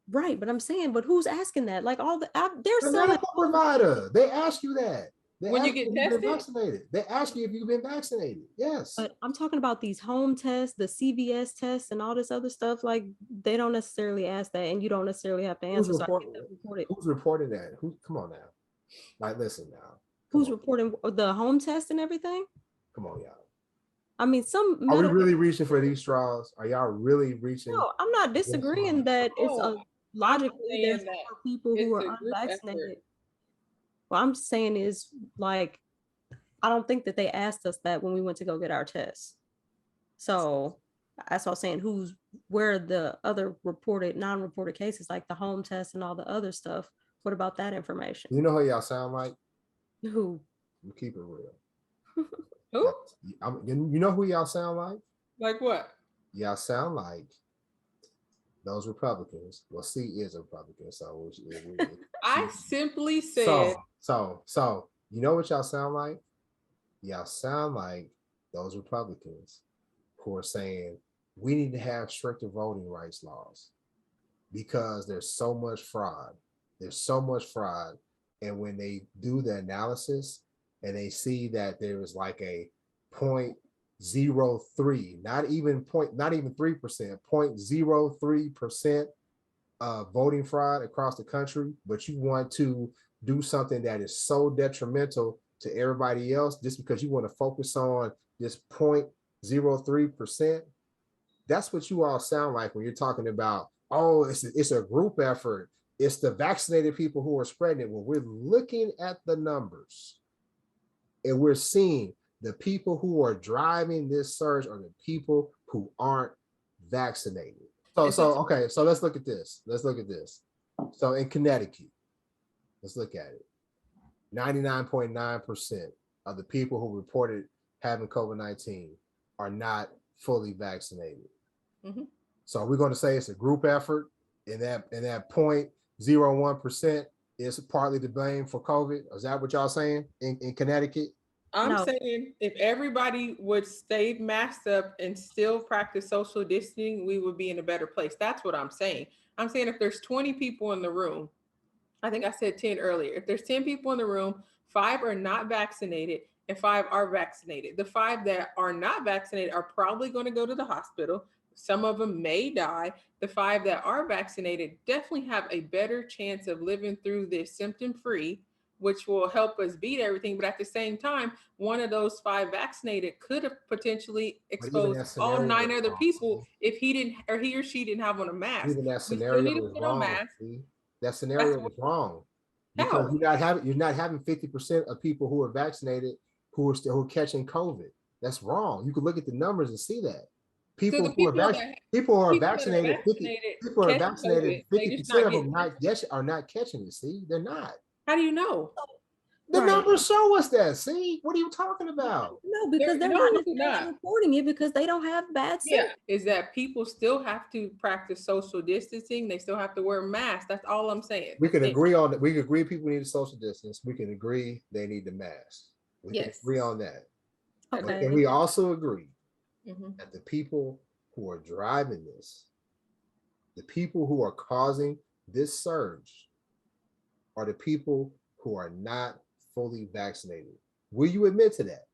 Right, but I'm saying, but who's asking that? Like there's The some. medical provider, they ask you that. They When you ask you get if you've been tested? vaccinated. They ask you if you've been vaccinated. Yes. But I'm talking about these home tests, the CVS tests, and all this other stuff. Like they don't necessarily ask that, and you don't necessarily have to Who's answer. So I reporting? get that reported. Who's reporting that? Who? Come on now. Like, listen now. Come Who's on. reporting the home test and everything? Come on, y'all. I mean, some Are we medical. really reaching for these straws? Are y'all really reaching? No, I'm not disagreeing that it's Oh, a logically there's saying that more people who it's are a group unvaccinated. effort. What I'm saying is like I don't think that they asked us that when we went to go get our tests. So that's what I was saying. Where the other reported, non-reported cases, like the home test and all the other stuff? What about that information? You know who y'all sound like? Who? You keep it real. Who? You know who y'all sound like? Like what? Y'all sound like those Republicans. Well, C is a Republican, so I simply said. So you know what y'all sound like? Y'all sound like those Republicans who are saying we need to have stricter voting rights laws because there's so much fraud. There's so much fraud. And when they do the analysis and they see that there is like a 0.03, not even 3%, 0.03% voting fraud across the country, but you want to do something that is so detrimental to everybody else just because you want to focus on this 0.03%. That's what you all sound like when you're talking about, oh, it's a group effort. It's the vaccinated people who are spreading it. Well, we're looking at the numbers and we're seeing the people who are driving this surge are the people who aren't vaccinated. So let's look at this. So in Connecticut, let's look at it. 99.9% of the people who reported having COVID-19 are not fully vaccinated. Mm-hmm. So we're going to say it's a group effort, and that 0.01% is partly to blame for COVID. Is that what y'all saying in Connecticut? I'm saying if everybody would stay masked up and still practice social distancing, we would be in a better place. That's what I'm saying. I'm saying if there's 20 people in the room, I think I said 10 earlier. If there's 10 people in the room, 5 are not vaccinated and 5 are vaccinated. The 5 that are not vaccinated are probably going to go to the hospital. Some of them may die. The 5 that are vaccinated definitely have a better chance of living through this symptom-free, which will help us beat everything. But at the same time, one of those 5 vaccinated could have potentially exposed all 9 other people if he or she didn't have on a mask. Even that We still scenario need to is put on wrong. masks. That scenario is wrong because How? you're not having 50% of people who are vaccinated who are catching COVID. That's wrong. You can look at the numbers and see that. People who are vaccinated, 50% of them are not catching it. See, they're not. How do you know? The numbers show us that. See, what are you talking about? No, because they're not necessarily reporting it because they don't have bad symptoms. Is that people still have to practice social distancing. They still have to wear masks. That's all I'm saying. We can agree on that. We can agree people need a social distance. We can agree they need the mask. We can agree on that. Okay. And we also agree that the people who are driving this, the people who are causing this surge, are the people who are not fully vaccinated. Will you admit to that?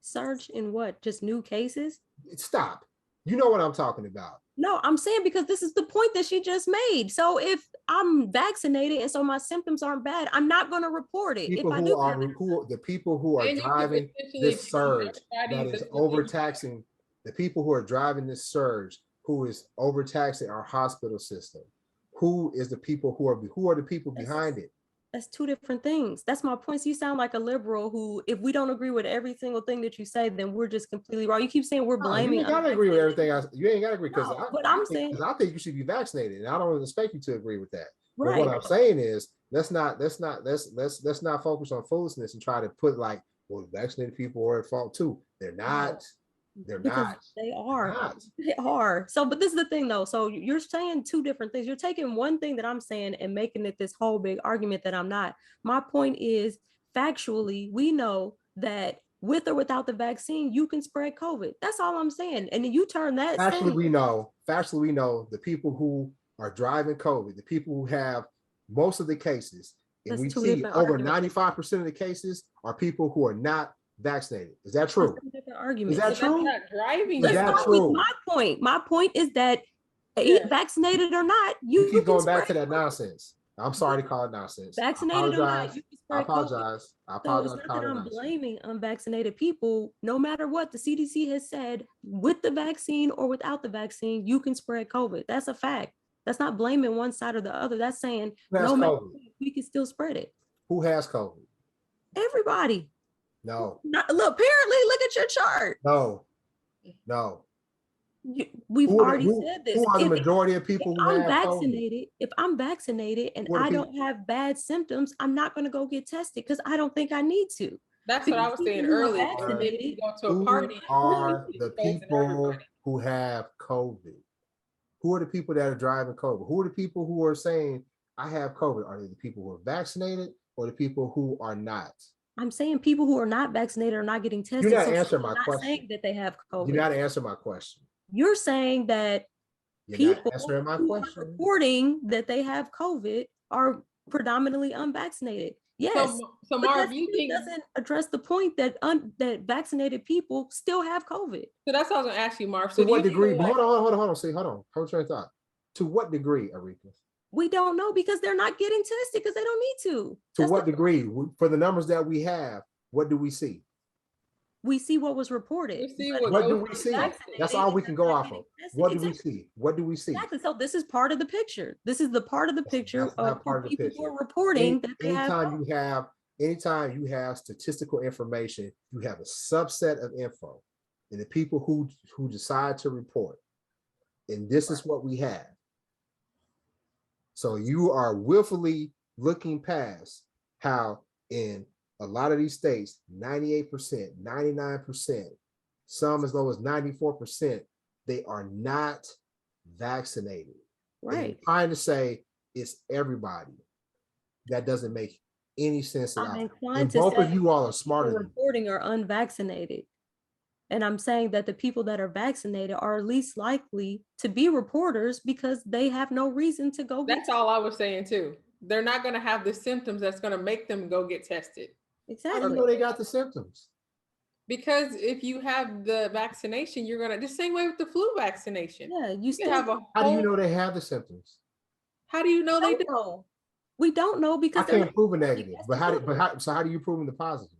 Surge in what? Just new cases? Stop. You know what I'm talking about. No, I'm saying because this is the point that she just made. So if I'm vaccinated and so my symptoms aren't bad, I'm not going to report it. People the people who are driving this surge that is overtaxing, the people who are driving this surge who is overtaxing our hospital system. Who is the people who are the people behind it? That's two different things. That's my point. So you sound like a liberal who, if we don't agree with every single thing that you say, then we're just completely wrong. You keep saying we're blaming. You ain't gotta agree with everything. You ain't gotta agree because I think you should be vaccinated, and I don't expect you to agree with that. Right. But what I'm saying is let's not focus on foolishness and try to put like, well, vaccinated people are at fault too. They're not. They're not. They are. They are. So, but this is the thing though. So you're saying two different things. You're taking one thing that I'm saying and making it this whole big argument that I'm not. My point is factually, we know that with or without the vaccine, you can spread COVID. That's all I'm saying. And then you turn that Factually, we know the people who are driving COVID, the people who have most of the cases, and That's we two see different over arguments. 95% of the cases are people who are not vaccinated. Is that true? That's two different arguments. Is that But true? that's not driving. Is Let's that start true? with my point. My point is that Yeah. vaccinated or not, You you keep can going back to spread that nonsense. I'm sorry to call it nonsense. vaccinated or not, you can I spread COVID. apologize. I So it's apologize. not Call that it I'm nonsense. blaming unvaccinated people. No matter what the CDC has said, with the vaccine or without the vaccine, you can spread COVID. That's a fact. That's not blaming one side or the other. That's saying Who has no matter COVID? what, we can still spread it. Who has COVID? Everybody. No, Look, apparently, look at your chart. no. We've already Who said this. who are the If majority of people who I'm have COVID? vaccinated, if I'm vaccinated and Who are the I people? don't have bad symptoms, I'm not going to go get tested because I don't think I need to. That's what I was saying People who are earlier. vaccinated- If you go to a Who party, are it's the exposing people everybody. who have COVID? Who are the people that are driving COVID? Who are the people who are saying, I have COVID? Are they the people who are vaccinated or the people who are not? I'm saying people who are not vaccinated are not getting tested. You're not so answering I'm my not question. saying that they have COVID. You're not answering my question. You're saying that You're not people answering my who are question. reporting that they have COVID are predominantly unvaccinated. Yes. So But Marv, that you still think doesn't address the point that that vaccinated people still have COVID. so? That's what I was gonna ask you, Marv. To So do what you degree? feel But like, hold on. See, hold on. Hold your thought. To what degree, Arika? We don't know because they're not getting tested because they don't need to. To That's what the- degree? For the numbers that we have, what do we see? We see what was reported. we see But What do goes we to see? vaccinated. That's all we can go off of. What do we Exactly. see? What do we see? Exactly. So this is part of the picture. This is the part of the picture That's not of part of the people picture. who are reporting that they have. Anytime you have statistical information, you have a subset of info, and the people who decide to report, and this is what we have. So you are willfully looking past how in a lot of these states, 98%, 99%, some as low as 94%, they are not vaccinated. And Right. you're trying to say it's everybody. That doesn't make any sense at I'm all. inclined And to both of say you all are people smarter than me. reporting are unvaccinated. And I'm saying that the people that are vaccinated are least likely to be reporters because they have no reason to go get That's all I was saying too. They're not gonna have the symptoms that's gonna make them go get tested. How do exactly. you know they got the symptoms? Because if you have the vaccination, you're gonna the same way with the flu vaccination. Yeah, you You still have a How do you whole- know they have the symptoms? How do you know they don't do? know. We don't know I because they're can't not prove a getting negative, tested. so how do you prove the positive?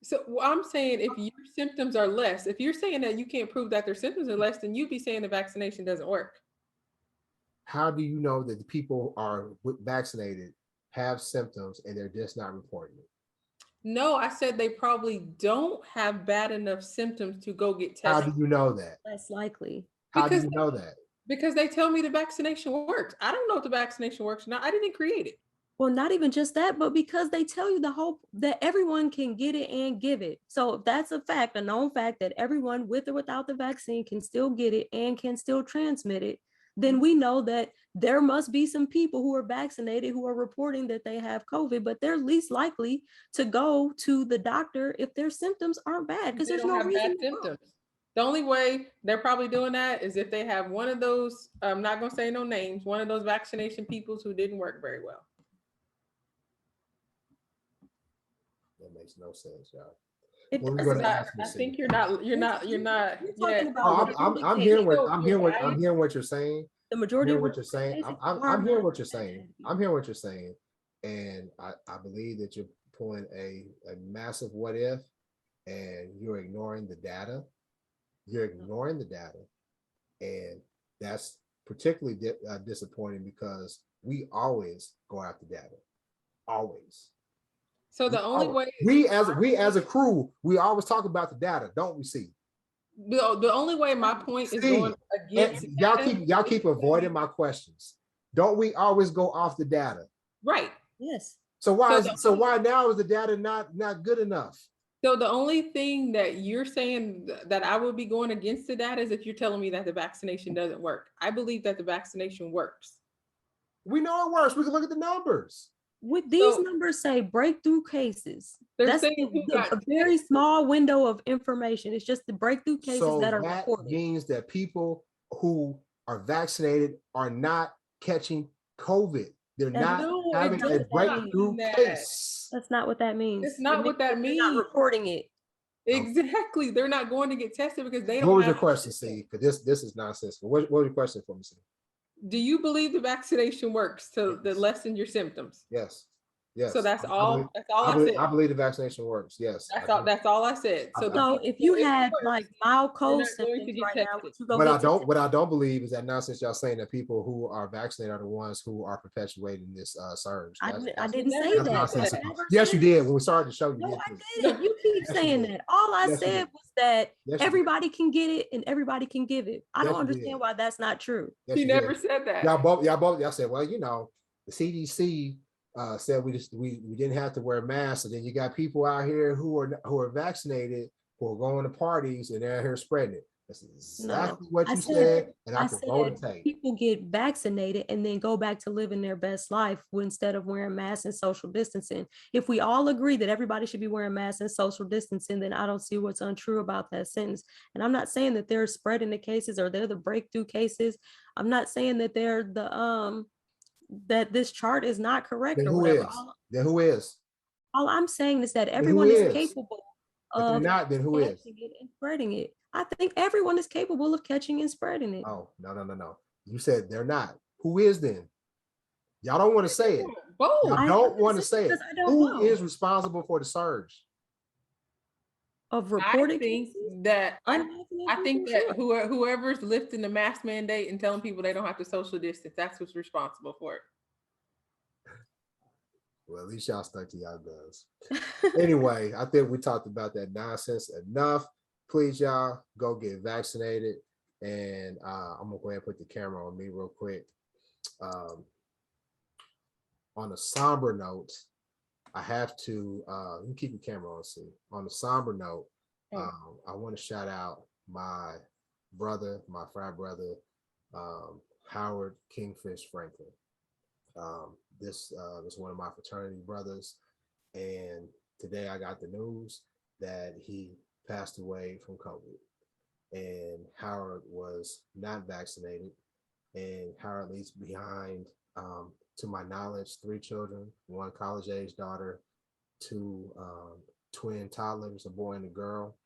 So what I'm saying, if your symptoms are less, if you're saying that you can't prove that their symptoms are less, then you'd be saying the vaccination doesn't work. How do you know that the people are vaccinated have symptoms and they're just not reporting it? No, I said they probably don't have bad enough symptoms to go get How tested do you know that? Less likely. How do Because- you know that? because they tell me the vaccination works. I don't know if the vaccination works or not. I didn't create it. Well, not even just that, but because they tell you the whole that everyone can get it and give it. So if that's a fact, a known fact that everyone with or without the vaccine can still get it and can still transmit it, then we know that there must be some people who are vaccinated who are reporting that they have COVID, but they're least likely to go to the doctor if their symptoms aren't bad because They there's don't no have reason bad to go. symptoms. The only way they're probably doing that is if they have one of those, I'm not gonna say no names, one of those vaccination peoples who didn't work very well. That makes no sense, y'all. It Well, we're doesn't. gonna I, ask I Missy. think you're not You're talking yeah. about I'm hearing what you're saying. the majority Hearing of what you're saying. I'm hearing what you're saying. I'm hearing what you're saying. And I believe that you're pulling a massive what if, and you're ignoring the data. You're ignoring the data. And that's particularly disappointing because we always go after data. Always. So the only way we as a crew, we always talk about the data, don't we? See, the only way my point is going against y'all keep avoiding my questions. Don't we always go off the data? right. Yes. So why now is the data not good enough? So the only thing that you're saying that I would be going against the data is if you're telling me that the vaccination doesn't work. I believe that the vaccination works. We know it works. We can look at the numbers. With these So numbers say breakthrough cases. they're That's saying who got a very small window of information. It's just the breakthrough cases So that are that reported. means that people who are vaccinated are not catching COVID. They're not No, it having a does not breakthrough mean that. case. That's not what that means. It's not what that They're not means. reporting it. Exactly. They're not going to get tested because they don't What was your have question, C? Because this is nonsensical. What was your question for me, C? Do you believe the vaccination works to Yes. lessen your symptoms? Yes. Yes. So that's all. That's all I believe, said. I believe the vaccination works. Yes. That's all. That's all I said. So, So if you had like mild cold not going to symptoms get right now, tested. would you go What get I don't tested? what I don't believe is that nonsense y'all saying that people who are vaccinated are the ones who are perpetuating this surge. I That's didn't say That's that. nonsensical. I never Yes, said you did. When we started the show, you No, did. I too. didn't. You keep Yes, you saying did. that. All I Yes, you said did. was that Yes, you did. everybody can get it and everybody can give it. I Yes, don't you understand did. why that's not true. Yes, He you never did. said that. Y'all said, well, you know, the CDC said we didn't have to wear masks, and then you got people out here who are vaccinated who are going to parties and they're here spreading it. That's exactly what you said, and I can roll the tape. People get vaccinated and then go back to living their best life instead of wearing masks and social distancing. If we all agree that everybody should be wearing masks and social distancing, then I don't see what's untrue about that sentence. And I'm not saying that they're spreading the cases or they're the breakthrough cases. I'm not saying that they're the that this chart is not correct Then or who whatever. is? Then who is? All I'm saying is that Then everyone who is is? capable If they're of not, then who is? catching it and spreading it. I think everyone is capable of catching and spreading it. Oh, no. You said they're not. Who is then? Y'all don't want to say it. Both. Y'all don't want to say it. because I don't Who know. is responsible for the surge? Of I reported think cases? that Unvaccinated I think people, that sure. whoever's lifting the mask mandate and telling people they don't have to social distance, that's what's responsible for it. Well, at least y'all stuck to y'all guns. Anyway, I think we talked about that nonsense enough. Please, y'all, go get vaccinated. And I'm gonna go ahead and put the camera on me real quick. On a somber note, I have to you can keep the camera on. See, on a somber note, I want to shout out my brother, my frat brother, Howard Kingfish Franklin. This is one of my fraternity brothers, and today I got the news that he passed away from COVID. And Howard was not vaccinated, and Howard leaves behind, to my knowledge, 3 children, 1 college-age daughter, 2 twin toddlers, a boy and a girl.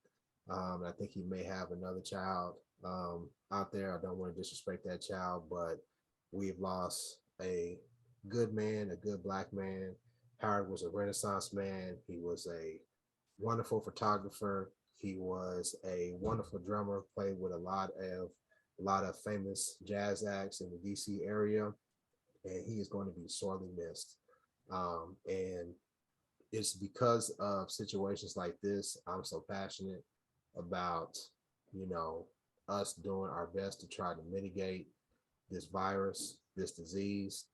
I think he may have another child out there. I don't want to disrespect that child, but we've lost a good man, a good Black man. Howard was a Renaissance man. He was a wonderful photographer. He was a wonderful drummer, played with a lot of famous jazz acts in the DC area, and he is going to be sorely missed. And it's because of situations like this I'm so passionate about, us doing our best to try to mitigate this virus, this disease.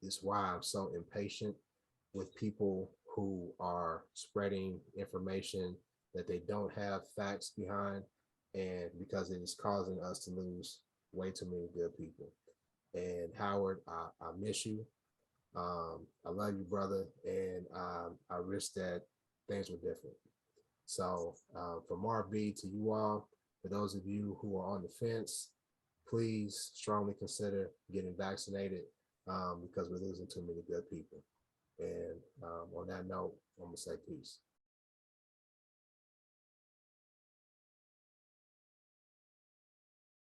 It's why I'm so impatient with people who are spreading information that they don't have facts behind, and because it is causing us to lose way too many good people. And Howard, I miss you. I love you, brother, and I wish that things were different. So from RB to you all, for those of you who are on the fence, please strongly consider getting vaccinated, because we're losing too many good people. And on that note, I'm gonna say peace.